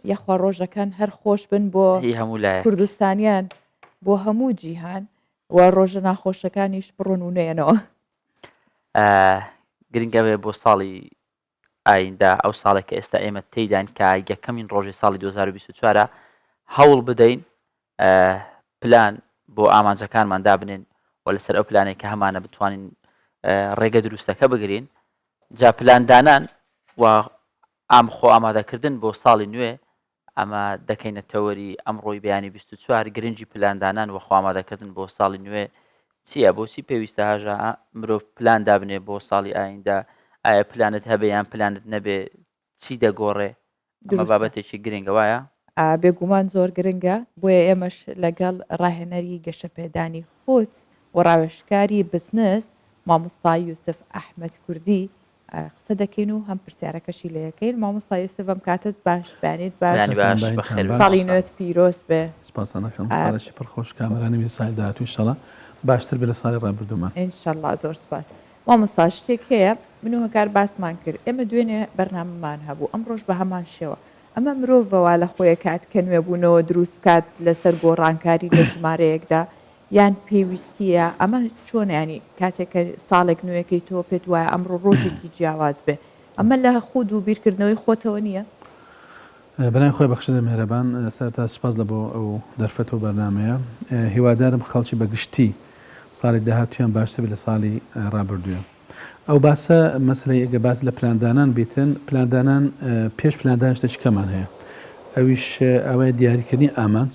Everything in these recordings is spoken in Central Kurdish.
یاخوا ڕۆژەکان هەر خۆش بن بۆ هی هەموو لایەک کوردستانیان بۆ هەموو جیهان و ڕۆژە ناخۆشەکانیش بڕۆن و نێنەوە. گرنگە بێ بۆ ساڵی ئایندا ئەو ساڵێک کە ئێستا ئێمە تێیدان کە یەکەمین ڕۆژی ساڵی 2024 هەوڵ بدەین پلان بۆ ئامانجەکانمان دابنێن و لەسەر ئەو پلانێک کە هەمانە بتوانین ڕێگە دروستەکە بگرین جا پلاندانان و خۆ ئامادەکردن بۆ ساڵی نوێ ئەمە دەکەینە تەوەری ئەمڕۆی بەیانی 24 گرنگی پلاندانان و خۆ ئامادەکردن بۆ ساڵی نوێ چییە بۆچی پێویستە هاژە مرۆڤ پلان دابنێ بۆ ساڵی ئایندا ئایا پلانت هەبێ یان پلانت نەبێ چی دەگۆڕێ ئەمە بابەتێکی گرنگە وایە بێگومان زۆر گرنگە بۆیە ئێمەش لەگەڵ ڕاهێنەری گەشەپێدانی خۆت و ڕاوێژکاری بزنس مامۆستا یوسف ئەحمەد کوردی قسە دەکەین و هەم پرسیارەکەشی لە یەکەین مامۆستا یوسف ئەم کاتت باش بێنێت ساڵی نوێت پیرۆست بێ سپاسانەکەم ساڵێکی پڕخۆش کامەرانی سای داهاتوو ئینشەڵا باشتر بێ لە ساڵی ڕابردوومان ئینشەڵا زۆر سپاس مامۆستا شتێک هەیە من و هەکار باسمان کرد ئێمە دوێنێ بەرنامەمان هەبوو ئەم ڕۆژ بە هەمان شێوە ئەمە مرۆڤەوە لە خۆیە کات کە نوێبوونەوە دروست کات لەسەر گۆڕانکاری لە ژمارەیەکدا یان پێویستیە ئەمە چۆنیانی کاتێککە ساڵێک نوێەکەی تۆ پێت وایە ئەمڕۆ ڕۆژێکی جیاواز بێ ئەمە لە خود و بیرکردنەوەی خۆتەوە نییە بەنای خۆی بەخشدە مێرەبان سەرتا سپاس لە بۆ ئەو دەرفەت و بەرنمەیە هیوادارم خەڵکی بەگشتی ساڵی داهاتویان باشتر لە ساڵی ڕابردووە ئەو باسە مەسلەی ئەگە باس لە پلاندانان بیتن پلاندانان پێش پلاندان شتێکی کەمان هەیە ئەویش ئەوەیە دیاریکردنی ئامانج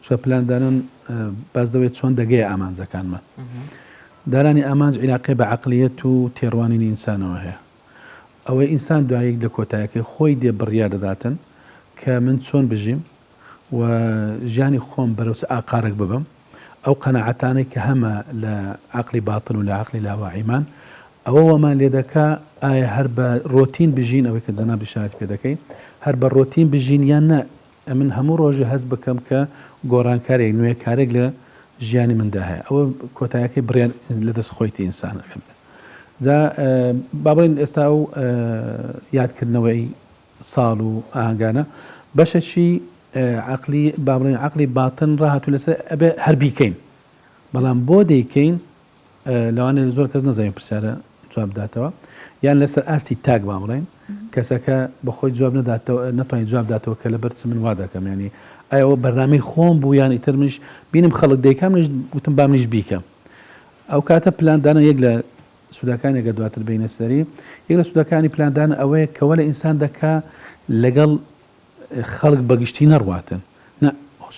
چۆ پلاندانان باز دەوێت چۆن دەگەیە ئامانجەکانمان دارانی ئامانج عیلاقی بە عەقلیەت و تێڕوانینی ئینسانەوە هەیە ئەوەی ئینسان دوایەک لە کۆتایەکەی خۆی دێ بڕیار دەداتن کە من چۆن بژیم و ژیانی خۆم بەرەوس ئاقارێک ببم ئەو قەنەعەتانەی کە هەمە لە عەقلی باتن و لە عەقلی لاواعیمان ئەوەمان لێ دەکا ئایا هەر بە ڕۆتین بژین ئەوەی کە جەنابی شارەتی پێ دەکەین هەر بە ڕۆتین بژین یان نە من هەموو ڕۆژە هەست بکەم کە گۆڕانکارێک نوێ کارێک لە ژیانی مندا هەیە ئەوە کۆتایەکەی بڕیان لە دەست خۆیتی ئینسانەکەم جا با بڵێن ئێستا ئەو یادکردنەوەی ساڵ و ئاهەنگانە بەشەکی عەقلی با بڵێن عەقلی باتن ڕاهاتوو لەسەر ئەبێ هەر بیکەین بەڵام بۆ دەیکەین لەوانێ زۆر کەس نەزانین پرسیارە جواب بداتەوە یان لەسەر ئاستی تاک با بڵێن کەسەکە بەخۆی جواب نەتوانین جواب داتەوە کە لە بەرچ من وا دەکەم ینی ئەوە بەرنامەی خۆم بوو یان ئیتر منیش بینم خەڵک دەیکەم منیش گوتم با منیش بیکەم ئەو کاتە پلاندانە یەک لە سوودەکانێکە دواتر بینە سەری یەک لە سوودەکانی پلاندانە ئەوەیە کەوە لە ئینسان دەکا لەگەڵ خەڵک بەگشتی نەڕواتن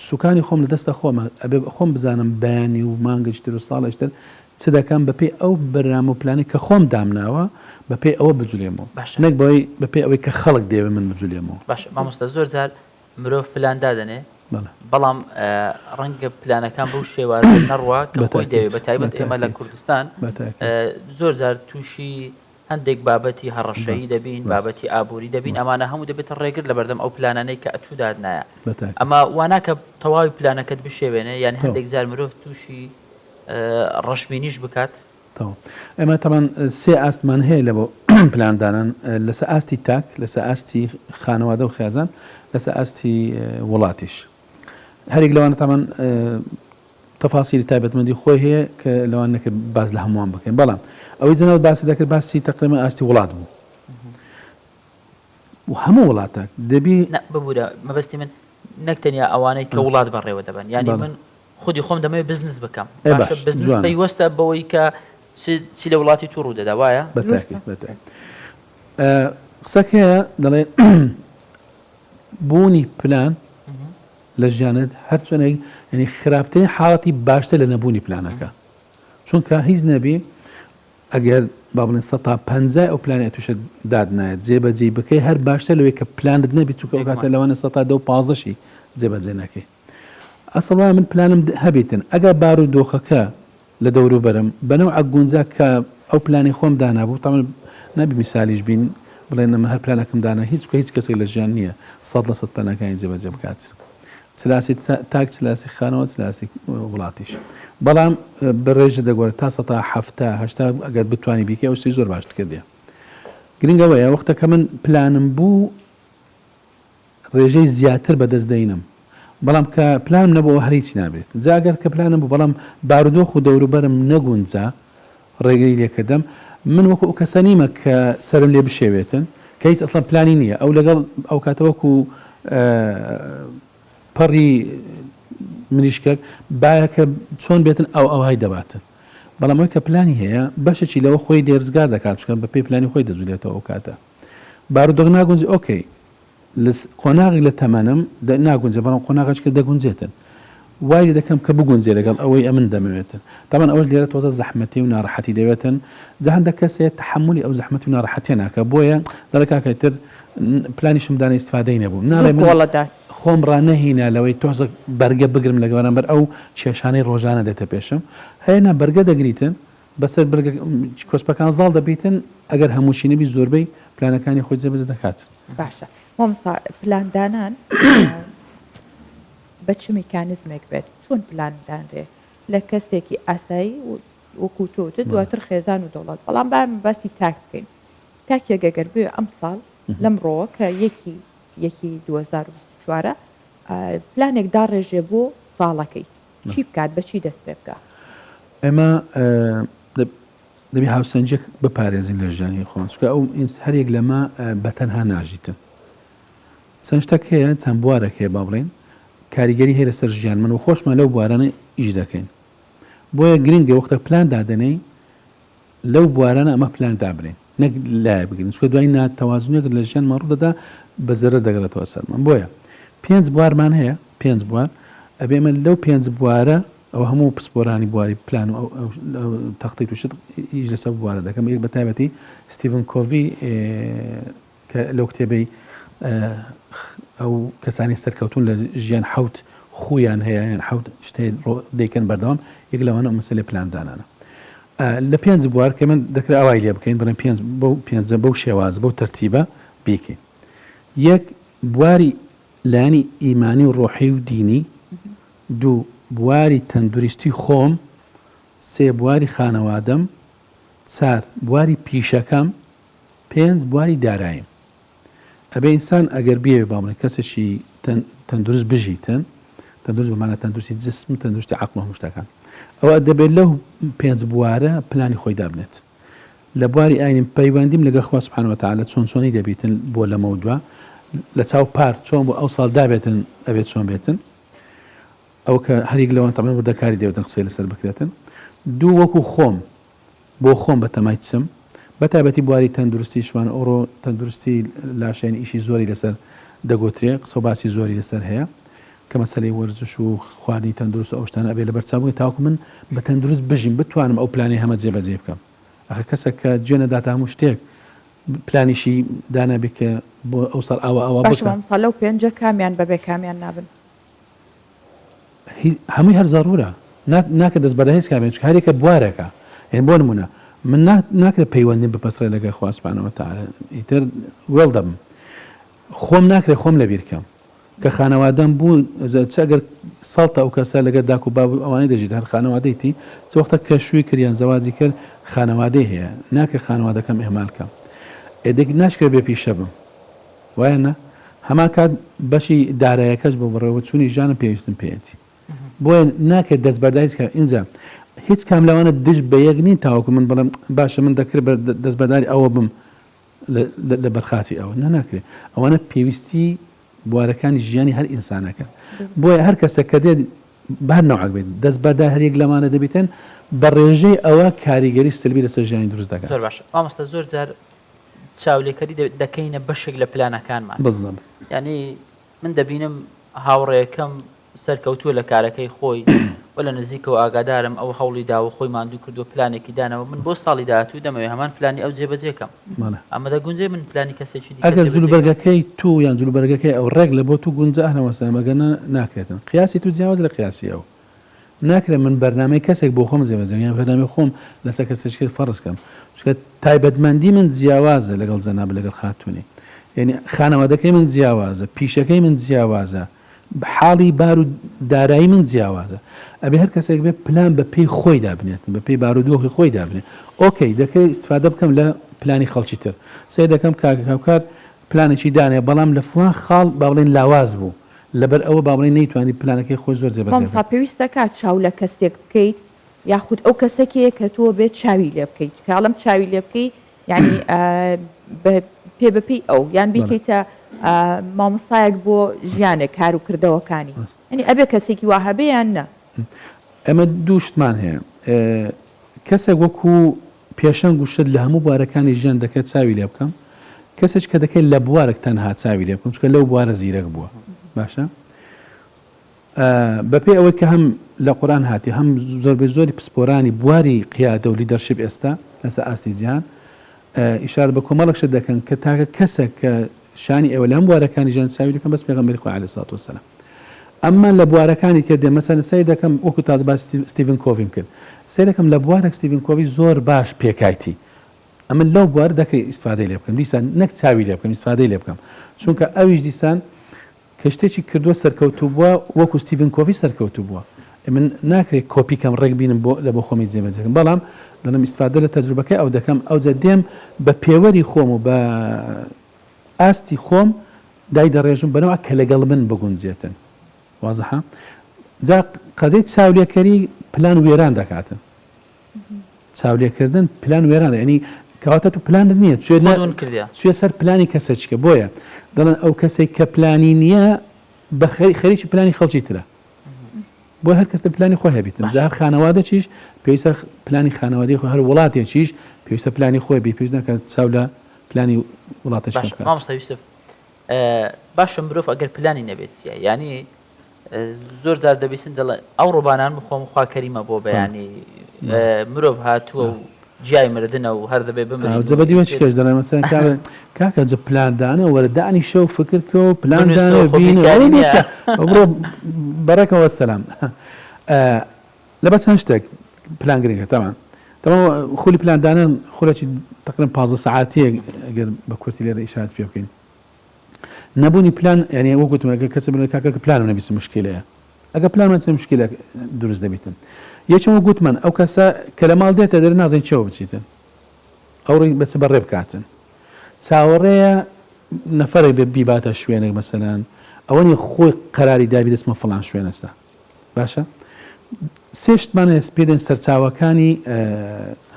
سوکانی خۆم لە دەستە خۆمە ئەبێ خۆم بزانم بەیانی و مانگەشتر و ساڵشتر چ دەکەم بەپێی ئەو بەرنامە و پلانی کە خۆم دامناوە بەپێی ئەوە بجولێمەوە نەک بۆی بەپێی ئەوەی کە خەڵک دێوێ من بجولێمەوە باش مامۆستا زۆر جار مرۆڤ پلان دادنێ بەڵام ڕەنگە پلانەکان بەو شێوازە نەڕوا کە خۆی دەوێت بە تایبەت ئێمە لە کوردستان زۆر جار تووشی هەندێک بابەتی هەڕەشەیی دەبین بابەتی ئابووری دەبین ئەمانە هەموو دەبێتە ڕێگر لە بەردەم ئەو پلانانەی کە ئەچوو دادنایە ئەمە واناکە تەواوی پلانەکەت بشێوێنێ یان هەندێک جار مرۆڤ تووشی ڕەشبینیش بکات ئێمە تەمان سێ ئاستمان هەیە لە بۆ پلاندانان لەسەر ئاستی تاک لەسەر ئاستی خانەوادە و خێزان لەسەر ئاستی وڵاتیش هەرێک لەوانە تامان تەفاسیلی تایبەتمەندی خۆی هەیە کە لەوانەکە باز لە هەمووان بکەین بەڵام ئەوەی جەناب باسی دەکرد باسی تەقریبا ئاستی وڵات بوو و هەموو وڵاتێک دەبی ببوورە مەبەستی من نەکتەنیا ئەوانەی کە وڵات بەڕێوە دەبن ینی من خودی خۆم دەمەوێت بزنس بکەم بزنس پەیوەستە بەوەی کە چی لە وڵاتی تووڕوو دەدا وایە قسەکەیە دەڵێ بوونی پلان لە ژیانت هەر چۆنێک ینی خراپترین حاڵەتی باشتر لە نەبوونی پلانەکە چونکە هیچ نەبی ئەگەر با بڵێن 150 ئەو پلانی تووشە دادنایەت جێبەجێ بکەی هەر باشتر لەوەی کە پلانت نەبی چونکە ئەو کاتە لەوانە 115 جێبەجێ نەکەی ئەسڵا من پلانم هەبێتن ئەگەر بارودۆخەکە لە دەوروبەرم بەنەو ئەگونجا کە ئەو پلانی خۆم دانابوو تاڵ نەبی میسالیش بین بڵێن من هەر پلانەکەم دانا هیچ کەسێک لە ژیان نییە 100% پلانەکانی جێبەجێ بکات چلاسی تاک چلاسی خانەوە چلاسی وڵاتیش بەڵام بەڕێژە دەگوێت تا 170 ئەگەر بتوانی بیکە ئەو زۆر باش کردێ گرنگەوەیە وەختە کە من پلانم بوو ڕێژەی زیاتر بەدەستدەینم بەڵام کە پلانم نەبووە هەریچی نابێت جاگەر کە پلانم بوو بەڵام بارودۆخ و دەوروبەرم نەگونجا ڕێگەی لێکردم من وەکو کەسەنیمە کە سرم لێ بشێوێتن کە هیچ ئەسڵان پلانی نییە ئەو لەگەڵ ئەو کاتەوەکو پەڕی منیشکە باەکە چۆن بێتن ئەوهای دەباتن بەڵام ئەوی کە پلانی هەیە بەشێکی لەوە خۆی دێرزگار دەکات چکە بە پێی پلانی خۆی دەجولێتەوە ئەو کاتە بارودۆخ ناگونجی ئۆکەی قۆناغی لە تەمەنم ناگونجێ بەڵام قۆناغەچکە دەگونجێتن وای دەکەم کە بگونجێ لەگەڵ ئەوەی ئەمن دەمەوێتن تامان ئەوەش لێرە تۆزە زەحمەتی و ناڕەحەتی دەوێتن جا هەندێک کەسێ تحملی ئەو زەحمەتی و ناڕەحەتیە ناکە بۆیە دەڵێ کاکەتر پلانیشم دانە ئیسفادەی نەبوو ناڵێ خۆم ڕانەهینە لەوەی تۆزە بەرگە بگرم لەگەوانم بەر ئەو کێشانەی ڕۆژانە دێتە پێشم هەیە بەرگە دەگریتن بەسەر کۆسپەکان زاڵ دەبیتن ئەگەر هەمووشی نەبی زۆربەی پلانەکانی خۆی جێبەجێ دەکات باشە مامۆستا پلاندانان بە چ میکانیزمێک بێت چۆن پلاندانرێ لە کەسێکی ئاسایی وەکو تۆتە دواتر خێزان و دەوڵات بەڵام باسی تاک بکەین تاکێگەگەر بێ ئەم ساڵ لەمڕۆوە کە یەکی 2024 پلانێک داڕێژێ بۆ ساڵەکەی چی بکات بەچی دەست پێ بکات ئێمە دەبی هاوسەنجێک بپارێزین لە ژیانی خۆن چکە ئەو هەرێک لەمە بەتەنها ناژیتن چەند شتێک هەیە چەند بوارێک هەیە با بڵێن کاریگەری هەیە لەسەر ژیان من و خۆشمان لەو بوارانە ئیش دەکەین بۆیە گرنگە وەختە پلان دادنەی لەو بوارانە ئەمە پلان دابرێن نەک لای بگرین چکە دوای ناتەوازنێک لە ژیان مەڕوو دەدا بە زەرە دەگەڕێتەوە سەرمان بۆیە 5 بوارمان هەیە 5 بوار ئەبێ من لەو 5 بوارە ئەو هەموو پسپۆرانی بواری پلان و تەختی توشت ئیش لەسەر بوارە دەکەم یەک بە تایبەتی ستیڤن کۆڤی کە لەو کتێبەی ئەو کەسانی سەرکەوتون لە ژیان حوت خویان هەیە یان حوت شتێ دەیکەن بەردەوام یەک لەوانە مەسەلەی پلاندانانە لە 5 بوار کە من دەکرێت ئەوای لێ بکەین بڵێن 5 بەو شێوازە بەو تەرتیبە بیکەین یەک بواری لایانی ئیمانی و ڕۆحی و دینی 2 بواری تەندروستی خۆم 3 بواری خانەوادەم 4 بواری پیشەکەم 5 بواری داراییم ئەبێ ئینسان ئەگەر بێ با بڵێن کەسێکی تەندروست بژیتن تەندروست بەمانە تەندروستی جسم تەندروستی عەقڵ و هەموو شتەکان ئەوە دەبێت لەو 5 بوارە پلانی خۆی دابنێت لە بواری ئاینیم پەیوەندیم لەگەڵ خوا سوبحانەهو وتەعالە چۆنی دەبیتن بۆ لەمە دووە لە چاو پار چۆن بۆ ئەو ساڵ دابێتن ئەبێت چۆن بێتن ئەو کە هەریک لەوان تەمەن وردەکاری دەوێتن قسەی لەسەر بکرێتن 2 وەکو خۆم بۆ خۆم بە تەمای چم بە تایبەتی بواری تەندروستی شوان ئەوڕۆ تەندروستی لاشێن ئیشی زۆری لەسەر دەگوترێ قسە و باسی زۆری لەسەر هەیە کە مەسەلەی وەرزش و خواردنی تەندروست ئەو شتانە ئەبێ لە بەرچاوبووی تاوکو من بە تەندروست بژیم بتوانم ئەو پلانی هەمە جێبەجێ بکەم ئەخە کەسە کە گوێ نەداتە هەموو شتێک پلانیشی دانابێت کە بۆ ئەو ساڵ ئەوە باشە ساڵ لەو 5 کامیان بەبێ کامیان نابن هەمووی هەر زەڕورە ناکە دەست بەدە هیچ کامێت هەرێکە بوارێکە یعنی بۆ نمونە من ناکرێت پەیوەندیم بپەسڕێ لەگەڵ خوا سوبحانەهو وتەعالە ئیتر وێڵ دەبم خۆم ناکرێت خۆم لەبیر بکەم کە خانەوادەم بوو ئەگەر ساڵتە ئەو کەسە لەگەر داک و باب ئەوانەی دەژیت هەر خانەوادەیتی چ وەختە کە شووی کردیان زەواجی کرد خانەوادەی هەیە ناکرێت خانەوادەکەم ئێمال بکەم ئێدێک ناشکرێت بێ پیشە بم وایە نە هەمان کات بەشی دارایەکەش بۆ بڕێوە چوونی ژانم پێویستم پێێتی بۆیە ناکرێت دەست بەردایز کە اینجا هیچ کام لەوانە دژ بە یەک نین تاوەکو من بڵم باشە من دەکرێت دەست بەداری ئەوە بم لە بەرخاتی ئەوە ناکرێت ئەوانە پێویستی بوارەکانی ژیانی هەر ئینسانەکە بۆیە هەر کەسە کە دێت بەر نەوعک بێت دەست بەردار هەرێک لەمانە دەبیتن بە ڕێژەی ئەوە کاریگەری سلبی لەسەر ژیانی دروست دەکات زۆر باش مامۆستا زۆر جار چاولێکەری دەکەینە بەشێک لە پلانەکانمان بزڵم ینی من دەبینم هاوڕێیەکەم سەرکەوتووە لە کارەکەی خۆی وە لە نزیکەوە ئاگادارم ئەو هەوڵی داوە خۆی ماندوو کردو پلانێکی دانەوە من بۆ ساڵی داهاتوو دەمەوێت هەمان پلانی ئەو جێبەجێکەم ئەمە دەگونجێ من پلانی کەسێکی ئەگەر جلوبەرگەکەی تو یان جلوبەرگەکەی ئەو ڕێک لە بۆ تو گونجە هەنەوەسەمەگەنە ناکرێتن قیاسی تو جیاواز لە قیاسی ئەو ناکرێت من بەرنامەی کەسێک بۆ خۆم جێبەجێ یان بەرنامەی خۆم لەسەر کەسێکی فەرض بکەم چونکە تایبەتمەندی من جیاوازە لەگەڵ جەناب لەگەڵ خاتونی یعنی خانەوادەکەی من جیاوازە پیشەکەی من جیاوازە حاڵی بار و دارایی من جیاوازە ئەبێ هەر کەسێک بێ پلان بە پێی خۆی دابنێت بە پێی بارودۆخی خۆی دابنێت ئۆکەی دەکەی استفادە بکەم لە پلانی خەڵکی تر سێ دەکەم کاکار پلانێکی دانێ بەڵام لە فڵان خاڵ با بڵێن لاواز بوو لەبەر ئەوە با بڵێن نەیتوانی پلانەکەی خۆی زۆر جێبەجێ مامۆستا پێویستە کات چاو لە کەسێک بکەیت یاخود ئەو کەسێکەیە کە تۆ بێت چاوی لێ بکەیت کاڵم چاوی لێ بکەیت یعنی پێ بپی ئەو یان بیکەیتە مامۆستایەک بۆ ژیانێک کار و کردەوەکانی ینی ئەبێ کەسێکی وا هەبێ یان نە ئەمە دوو شتمان هەیە کەسێک وەکو پێشەنگ و شت لە هەموو بوارەکانی ژیان دەکەێت چاوی لێ بکەم کەسێک کە دەکەیت لە بوارێک تەنها چاوی لێ بکەم چکە لەو بوارە زیرەک بووە باشە بەپێ ئەوەی کە هەم لە قورآن هاتی هەم زۆربەی زۆری پسپۆرانی بواری قیادە و لیدەرشپ ئێستا لەسەر ئاستی جیهان ئیشارە بە کۆمەڵێکشت دەکەن کە تاکە کەسێک کە شانی ئێوە لە هەم بوارەکانی ژیان چاوی دەکەم بەس پێغەمبەری خوا عەلەیهی سەڵاتو وەسەلام ئەمما لە بوارەکانی کە دێ مەسەلەن سەیر دەکەم وەکو تازە باس ستیڤن کۆڤیم کرد سەیر دەکەم لە بوارێک ستیڤن کۆڤی زۆر باش پێکایتی ئەمە لەو بوار دەکەی ئیسفادەی لێ بکەم دیسان نەک چاوی لێ بکەم ئیسفادەی لێ بکەم چونکە ئەویش دیسان کە شتێکی کردووە سەرکەوتوو بووە وەکو ستیڤن کۆڤی سەرکەوتوو بووە من ناکرێت کۆپیکەم ڕێک بینم بۆ لە بۆ خۆمی جێبەجێکەم بەڵام دەڵم ئیسفادە لە تەجروبەکەی ئەو دەکەم ئەوجە دێم بە پێوەری خۆم و بە ئاستی خۆم دای دەڕێژم بەنەوە کە لەگەڵ من بگونجێتن وازەحە جا قەزەی چاولێکەری پلان وێران دەکاتن چاولێکردن پلان وێران ینی کەواتە تو پلانت نییە سوێ سەر پلانی کەسەچکە بۆیە دەڵێن ئەو کەسێک کە پلانی نییە بە خەریکی پلانی خەڵکی ترە بۆ هەر کەس پلانی خۆی هەبیتن جا هەر خانەوادە چیش پێویستە پلانی خانەوادی خۆ هەر وڵاتێکیش پێویستە پلانی خۆی بی پێویست ناکات چاو لە پلانی وڵاتەش بکات مامۆستا یوسف باشە مرۆڤ ئەگەر پلانی نەبێت چییە یعنی زۆر جار دەبیستن دەڵێ ئەو ڕۆبانان بخۆم خوا کەریمە بۆ بەیانی مرۆڤ هاتووە و جیای مردنە و هەر دەبێ بمرێ چکەش دەڵێن مەسەلەن کاکە جە پلاندانە وەرە دانی شەو فکرکە و پلاندانە بینە بڕۆ بەڕێکەوە سەلام لەبەر چەند شتێک پلانگرێکە تەمام خولی پلاندانە خولێکی تقریبا 15 ساعاتیە ئەگەر بە کورتی لێرە ئیشارەت پێ بکەین نەبوونی پلان یعنی وەک گوتم ئەگەر کەسە بڵێ کاکە پلانم نەبیست مشکلەیە ئەگەر پلانمان چەند مشکلە دروست دەبیتن یەکەمە گوتمان ئەو کەسە کە لە ماڵ دێتە دەرە نازانین چێوە بچیتن ئەو ڕێی بەچ بەڕێ بکاتن چاوەڕێیە نەفەرێک بێ بیباتە شوێنێک مەسەلەن ئەوەنی خۆی قەراری دابی دەستمە فڵان شوێنەستا باشە سێ شتمان هەیە پێدەن سەرچاوەکانی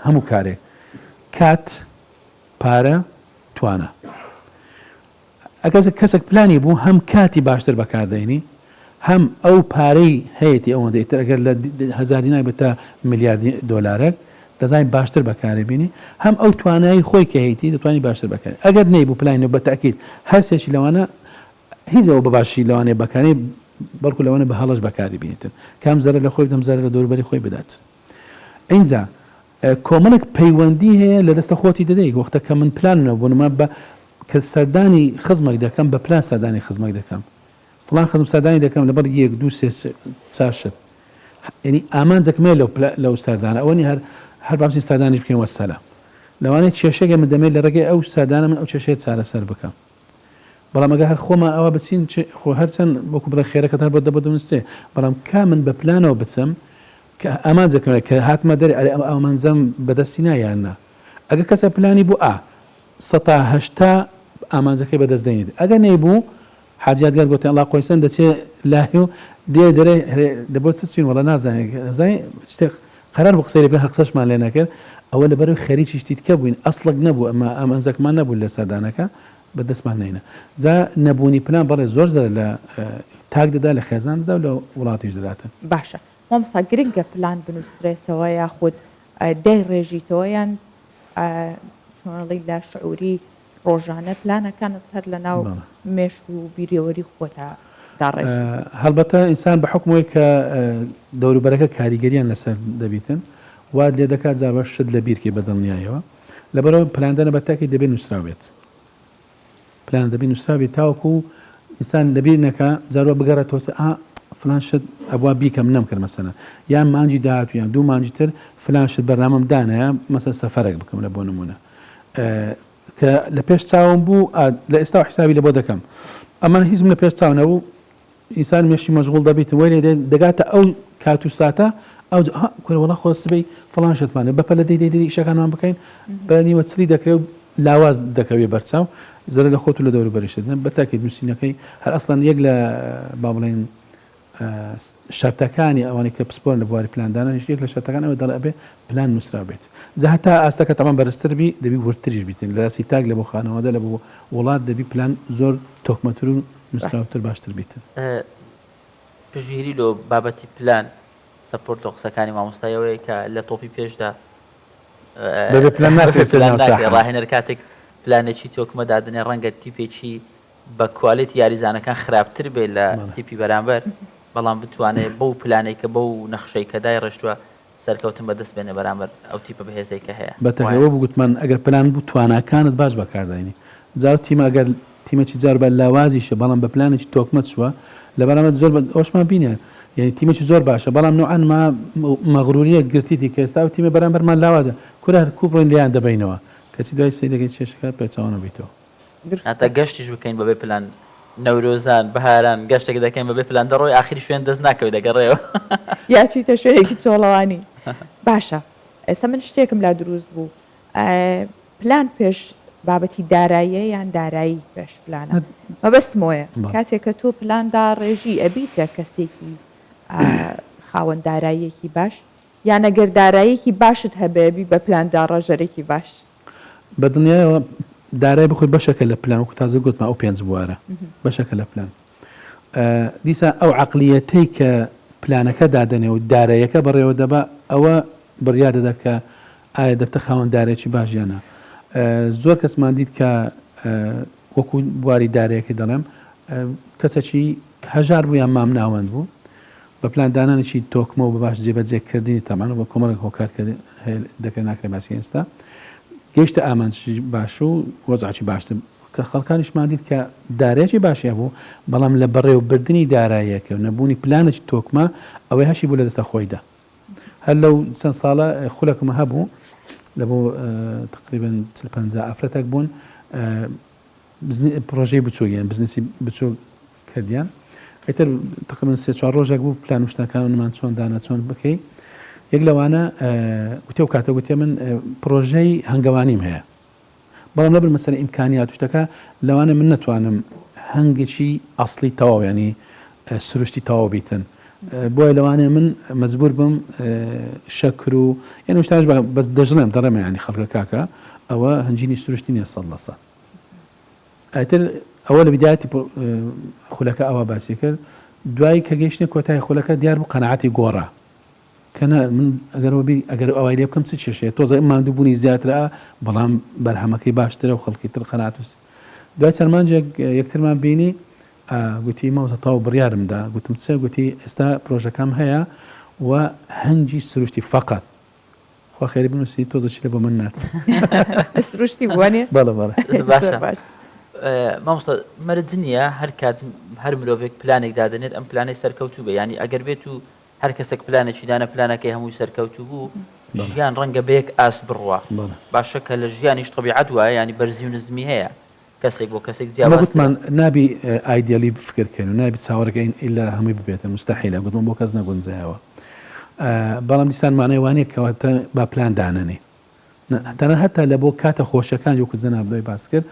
هەموو کارێک کات پارە توانە ئەگەر کەسێک پلانی بوو هەم کاتی باشتر بەکاردێنی هەم ئەو پارەی هەیەی ئەوەندە ئیتر ئەگەر لە هەزار دینار بێتە میلیاردی دۆلارێک دەزانین باشتر بەکارێ بینی هەم ئەو توانایی خۆی کە هەیەی دەتوانانی باشتر بەکار ئەگەر نەیبوو پلانەوە بە تاکید هەرسێکی لەوانە هیچ ئەوە بەباشی لەوانێ بەکاری بەڵکو لەوانە بە هەڵەش بەکاری بینیتن کام زەرە لە خۆی دەم زەرە لە دەوروبەری خۆی بدات ئینجا کۆمەڵێک پەیوەندی هەیە لە دەستە خۆتی دەدەی وەختە کە من پلانەوە بۆ نما بە کە سەردانی خزمێک دەکەم بە پلان سەردانی خزمێک دەکەم فڵان خزم سەردانی دەکەم لەبەر 1 2 3 4 شت ینی ئامانجەکمێ لەو سەردانە ئەوەنی هەر بامسی سەردانی بکەین وەسەلە لەوانەیە کێشەیە من دەمێت لە ڕێگەی ئەو سەردانە من ئەو کێشەیە چارەسەر بکەم بەڵام ئەگەر هەر خۆمان ئەوە بچین خۆ هەرچەند وەکو بڵێ خێرەکەت هەر بۆ دەبدەنووسێ بەڵام کا من بە پلانەوە بچم کە ئامانجەکەمێت کە هاتمە دەری ئامانجەم بەدەستی نایاننا ئەگەر کەسە پلانی بوو 180 ئامانجەکەی بەدەست دێنیت ئەگەر نەیبوو حاجیاتگەر گوتێ ئەڵا قۆیسەن دەچێ لاهی و دێ دەرێ دەبۆ چین وەڵە نازانێت شتێک قەرار بۆ قسەی لێ هەر قسەشمان لێ نەکرد ئەوە لەبەرەوەی خەریکی شتی دیکە بووین ئەسڵک نەبوو ئەمە ئامانجەکمان نەبوو لە سەردانەکە بەدەستمان نینە جا نەبوونی پلان بەڵێ زۆر زەر لە تاک دەدا لە خێزان دەدا و لە وڵاتیش دەداتن باشە مامۆستا گرنگە پلان بنووسرێتەوە یاخود دەی ڕێژیتەوە یان چۆنڵی لە شعوری ڕۆژانە پلانەکانت هەر لە ناو مێشک و بیرەوەری خۆتە داڕێژ هەڵبەتە ئینسان بە حکمەوەی کە دەوروبەرەکە کاریگەریان لەسەر دەبیتن وا لێ دەکات جا شت لە بیرکی بەدڵنیایەوە لەبەرەوە پلاندانە بە تاکی دەبێت نووسراوێت پلان دەبێت نووسراوێت تاوەکو ئینسان لەبیر نەکە جارۆ بگەڕێت تۆسە فلان شت ئەبوا بیکەم نەمکرد مەسەلەن یان مانجی داهاتوو یان دوو مانجی تر فلان شت بەرنامەم دانایە مەسەلەن سەفەرێک بکەم لە بۆ نمونە کە لە پێش چاوم بوو لە ئێستا حسابی لە بۆ دەکەم ئەمان هیچم لە پێش چاو نەبوو ئینسان مێشی مەشغوڵ دەبیت وەی دەگاتە ئەو کات و ساتە ئەو کورەوەڵا خۆ سبەی فڵان شتمانە بەپە لە دەی شەکانمان بکەین بە نیوە چلی دەکرێت و لاواز دەکەوێ بەرچاو زەرە لە خۆت و لە دەوروبەریشت بەتاکید نووسینەکەی هەر ئەسڵان یەک لە با بڵێن شەرتەکانی ئەوانەی کە پسپۆر لە بواری پلاندانە یەک لە شەرتەکان ئەوە دەڵێ ئەبێ پلان نووسرا بێت جا هەتا ئاستەکە تەمان بەرزتر بی دەبی ورتریش بیتن لە سی تاک لە بۆ خانەوەدا لە بۆ وڵات دەبی پلان زۆر تۆکمەتر و نووسراوتر باشتر بیتن پژگیری لۆ بابەتی پلان سەپۆرت و قسەکانی مامۆستایەوەی کە لە تۆپی پێشدا بەبێ پلان ناکرێت ڕاهێنەر کاتێک پلانێکی تۆکمە دادنێ ڕەنگە تیپێکی بە کوالێت یاریزانەکان خراپتر بێت لە تیپی بەرامبەر بەڵام بتوانێت بەو پلانەی کە بەو نەخشەی کەدای ڕێشتووە سەرکەوتن بەدەست بێنە بەرامبەر ئەو تیپە بەهێزەی کە هەیە بەتەکەوە بگوتمان ئەگەر پلان بوو تواناکانت باش بەکارداینی جاو تیمە ئەگەر تیمەکی جار بە لاوازیشە بەڵام بە پلانێکی تۆکمە چووە لە بەرامبەر زۆر ئەوشمان بینە یعنی تیمێکی زۆر باشە بەڵام نوعان ما مەغروریە گرتیتی کە ئێستا و تیمە بەرامبەرمان لاوازە کورە کوپڕۆین لیان دەبینەوە کەچی دوای سەیرەکەی چێشەکە پێچەوانە بیتەوە هەتا گەشتیش بکەین بەبێ پلان نەورۆزان بەهاران گەشتێک دەکەین بەبێ پلان دەڕۆی ئاخری شوێن دەست ناکەوێت دەگەڕێەوە یاچیتە شوێنێکی چۆڵەوانی باشە ئێستا من شتێکم لا دروست بوو پلان پێش بابەتی داراییە یان دارایی پێش پلانە مەبەستمەوەیە کاتێک کە تۆ پلاندا ڕێژی ئەبیتە کەسێکی خاوەن داراییەکی باش یان ئەگەر داراییەکی باشت هەبێبی بە پلاندا ڕەژەرێکی باش بە دنیاەوە دارای بخۆی بەشەکە لە پلان وکو تازە گوتمە ئەو پێنج بوارە بەشەکە لە پلان دیسا ئەو عەقلیەتەی کە پلانەکە دادەنێ و داراییەکە بەڕێوە دەبا ئەوە بڕیار دەدا کە ئایا دەبتە خاوەن دارایەکی باش یانە زۆر کەسمان دیت کە وەکو بواری دارایەکە دەڵێم کەسێکی هەژار بوو یان مام ناوەند بوو بە پلاندانانێکی تۆکمە و بە باش جێبەجێکردنی تەمان بە کۆمەڵێک هۆکار دەکرێت ناکرێ باسی ئێستا گەیشتە ئامانجی باش و وەزعی باشتر کە خەڵکانیشمان دیت کە دارایەکی باشیە بوو بەڵام لە بەڕێوەبردننی داراییەکە و نەبوونی پلانێکی تۆکمە ئەوەی هەشی بوو لە دەستە خۆیدا هەر لەو چەند ساڵە خولەکمە هەبوو لە بۆ تقریبا 50 ئافرەتێک بوون پرۆژەی بچووگەیان بزنسی بچوو کردیان ئەیتر تقریبا 3-4 ڕۆژێک بوو پلان و شتەکانمان چۆن دانا چۆن بکەی یەک لەوانە وتێ و کاتە گوتێ من پرۆژەی هەنگەوانیم هەیە بەڵام لەبەر مەسەلە ئیمکانیات شتەکە لەوانە من نەتوانم هەنگێکی ئەسڵی تەواو ینی سروشتی تەواو بیتن بۆیە لەوانێ من مەجبور بم شەکر و یعنی شتاش بەس دەژڵێم دەڕێمە ینی خەڵکە کاکە ئەوە هەنجینی سروشتی نیە 100%. ئایتر ئەوە لە بدایەتی خولەکە ئەوە باسی کرد دوای کە گەیشتە کۆتای خولەکە دیار بوو قەنەعەتی گۆڕە کەنە من ئەگەر ئەوای لێ بکەم چ کێشەیە تۆزە ماندووبوونی زیاترە بەڵام بەرهەمەکەی باشترە و خەڵکی تر قەنەعەت دوای چەرمانجێک یەکترمان بینی گوتی ماوەتە تاو بڕیارمدا گوتم چ گوتی ئێستا پرۆژەکەم هەیە و هەنجی سروشتی فقط خوا خێری بنووسی تۆزەشی لە بۆ من نات سروشتی بوانێ بەڵێ باش مامۆستا مەرج نییە هەر کات هەر مرۆڤێک پلانێک دادنێت ئەم پلانەی سەرکەوتوو بێ ینی ئەگەر بێت و هەر کەسێک پلانێکی دانە پلانەکەی هەمووی سەرکەوتوو بوو ژیان ڕەنگە بەیەک ئاس بڕوە باشە کە لە ژیانیش طبیعەت وایە ینی بەرزی و نزمی هەیە کەسێک بۆ کەسێک جیاوازمان نابی ئایدیالی بفکردکەن و نابی چاوەڕەکەین ئیلا هەمووی ببێتە مستەحیلە گوتم بۆ کەس نەگونجایەوە بەڵام دیسان مانای وانەیە کەواتە با پلان داننێ تەنها هەتا لە بۆ کاتە خۆشەکان وەکو جەناب دوای باس کرد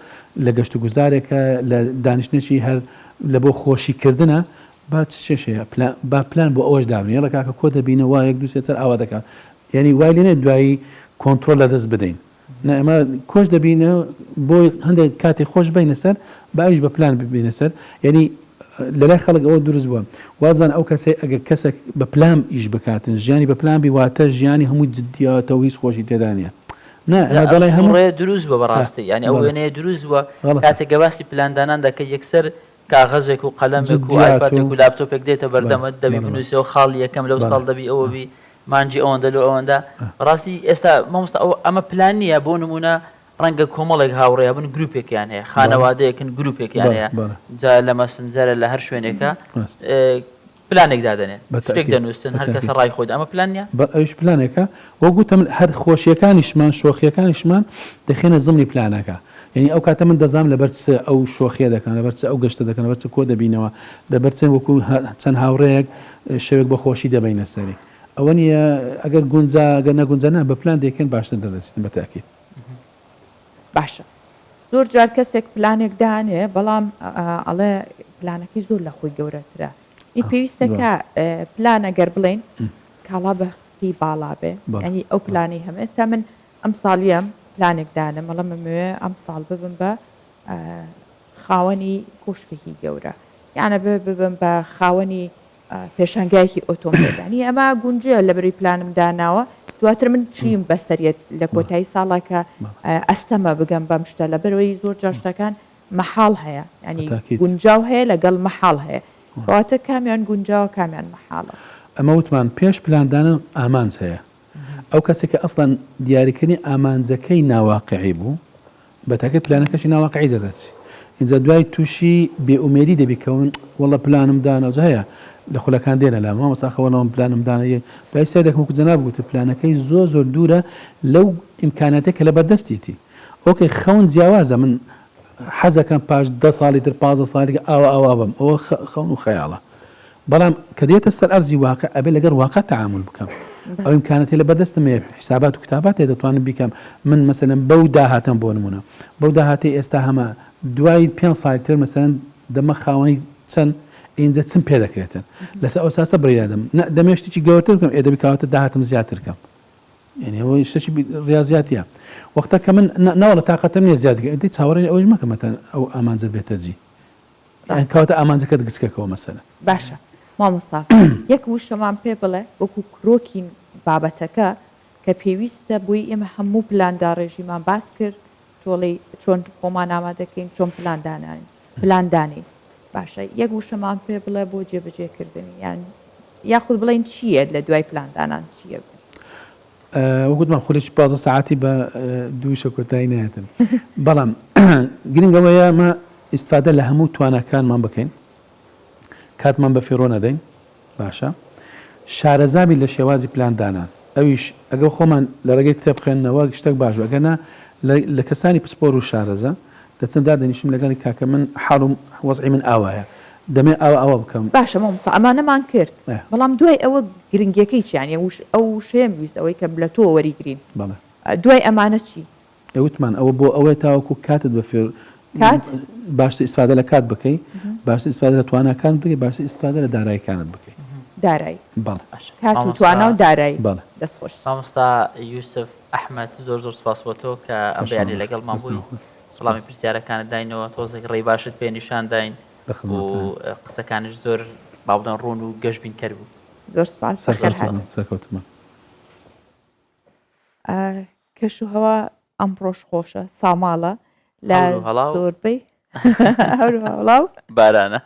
لە گەشت و گوزارێکە لە دانیشتێکی هەر لە بۆ خۆشیکردنە با چ شێشەیە با پلان بۆ ئەوەش دابنێ لە کاکە کۆ دەبینە وا یەک دو سێ ئاوا دەکات یعنی وای لێنێ دوایی کۆنتترۆل لە دەست بدەین ئەمە کۆش دەبینە بۆی هەندێک کاتی خۆش بینە سەر باویش بە پلان ببینە سەر یعنی لەلای خەڵک ئەوە دروست بووە وازان ئەو کەسێ ئەگە کەسێک بە پلان ئیش بکاتن ژیانی بە پلان بیواتە ژیانی هەمووی جددیاتەوە هیچ خۆشی تێدانە دەڵێ هەمووی دروست بە بەڕاستی ینی ئەو وێنەیە دروست بووە کاتێک گەباسی پلاندانان دەکە یەکسەر کاغەزێک و قەلەمێک و ئایپادێک و لاپتۆپێک دێتە بەردەمت دەبی بنووسەوە خاڵی یەکەم لەو ساڵ دەبی ئەوە بی مانجی ئەوەندە لەو ئەوەندە ڕاستی ئێستا مامۆستا ئەمە پلان نییە بۆ نمونە ڕەنگە کۆمەڵێک هاوڕێیا بن گروپێکیان هەیە خانەوادەیەکن گروپێکیان هەیە جا لە مەسنجەرە لە هەر شوێنێکە پلانێک دادەنێت شتێک دەنووسن هەر کەسە ڕای خۆی ئەمە پلان نیە ئەوش پلانێکە وە گوتم هەر خۆشیەکانیشمان شۆخیەکانیشمان دەخێنە زمانی پلانەکە یعنی ئەو کاتە من دەزانم لەبەر ئەو شۆخیە دەکەن لەبەر ئەو گەشتە دەکەن لەبەر کۆ دەبینەوە لەبەر وەکو چەند هاوڕەیەک شەوێک بە خۆشی دەبینە سەری ئەوە نیە ئەگەر گونجا ئەگەر نەگونجانە بە پلان دەکەن باشتر دەدەچێتن بە تاکید باشە زۆر جار کەسێک پلانێک دانێ بەڵام ئەڵێ پلانەکەی زۆر لە خۆی گەورەترە ئی پێویستەکە پلانە گەر بڵێن کاڵا بەختی باڵا بێ ینی ئەو پلانی هەمە ئێستا من ئەم ساڵیم پلانێک دانم مەڵە مەوێ ئەم ساڵ ببم بە خاوەنی کۆشکێکی گەورە یانە ببم بە خاوەنی پێشانگایەکی ئۆتۆمبیلانی ئەمە گونجە لە بەری پلانم داناوە دواتر من چیم بەسەریت لە کۆتایی ساڵاکە ئەستەمە بگەم بەم شتە لە بەرەوەی زۆر جاشتەکان مەحاڵ هەیە ینی گونجاو هەیە لەگەڵ مەحاڵ هەیە کەواتە کامیان گونجاوە کامیان مەحاڵە ئەمە وتمان پێش پلاندانن ئامانج هەیە ئەو کەسێک کە ئەسڵەن دیاریکردنی ئامانجەکەی ناواقعی بوو بە تاکەت پلانەکەشی ناواقعی دەدەچی اینجا دوای تووشی بێئومێدی دەبیکەون وەڵە پلانم دانەوە هەیە لە خولەکان دێنە لە مامەساخەوەڵەوە پلانم دانەیە دوای سایدێکم جەناب گوتە پلانەکەی زۆر زۆر دوورە لەو ئیمکاناتێک کە لە بەردەستیتی ئۆکەی خەون جیاوازە من حەزەکەم پاش 10 ساڵی تر 15 ساڵێک ئاوا بم ئەوە خەون و خەیاڵە بەڵام کە دێتە سەر ئەرزی واقع ئەبێ لەگەر واقع تەعامل بکەم ئەو ئیمکانەتی لە بەردەستم حسابات و کتابات دەتوانم بیکەم من مەسەلەن بەو داهاتم بۆ نمونە بەو داهاتی ئێستا هەمە دوای 5 ساڵی تر مەسەلەن دەمە خاوەنی چەند اینجا چم پێ دەکرێتن لەسەر ئەو ساسە بڕیادەم دەمێشتێکی گەورەتر بکەم ئێدەبی کاواتە داهاتم زیاتر بکەم یعنی ئەوە شتێکی ریاضیاتیە وەختە کە من ناوەڵە تااقەتم نییە زیادکە ئەدی چاوەڕێنی ئەوش مەکەمەتەن ئەو ئامانجت بێتە جی کەواتە ئامانجەکەت گسکەکەەوە مەسەلە باشە مامۆستا یەک وشەمان پێ بڵێ وەکو کرۆکی بابەتەکە کە پێویستە بووی ئێمە هەموو پلاندا ڕێژیمان باس کرد تۆڵی چۆن خۆمان ئامادەکەین چۆن پلاندانی باشە یەک وشەمان پێ بڵێ بۆ جێبەجێکردنی یان یاخود بڵێن چییە لە دوای پلاندانان چییە وەگوتمان خولێکی 15 ساعتی بە دووشە کۆتایی نایەتن بەڵام گرنگەوەیە مە ئیسفادە لە هەموو توانەکانمان بکەین کاتمان بە فێڕۆ نەدەین باشە شارەزابی لە شێوازی پلاندانان ئەویش ئەگەر خۆمان لە ڕێگەی کتێب بخێنەوە شتێک باش ئەگەنا لە کەسانی پسپۆر و شارەزە دەچەندا دەنیشم لەگەڵی کاکە من حاڵم وەزعی من ئاوایە دەمێ ئەوە بکەم باشە مامۆستا ئەمانەمان کرد بەڵام دوای ئەوە گرنگیەکەی چیانە ئەو شێم ویست ئەوەی کە لە تۆ وەریگرین دوای ئەمانە چی ئەوتمان ئەوە بۆ ئەوەی تاوەکو کاتت بە فێر باشتر ئیسفادە لە کات بکەی باشتر ئیسفادە لە تواناکانت بکەی باشتر ئیسفادە لە داراییەکانت بکەی دارایی بەڵێ کات و توانە و دارایی بەڵێ دەستخۆش مامۆستا یوسف ئەحمەد زۆر سوپاس بۆ تۆ کە ئەم بەیانی لەگەڵمان بووی وەڵامی پرسیارەکانت داینەوە تۆزێک ڕێی باشت پێ نیشان داین و قسەکانش زۆر باودن ڕوون و گەشتبین کرد بوو زۆر سپاس سەرکەوتمان کەش و هەوا ئەمڕۆژ خۆشە ساماڵە لە زۆربەی هەڵاو بارانە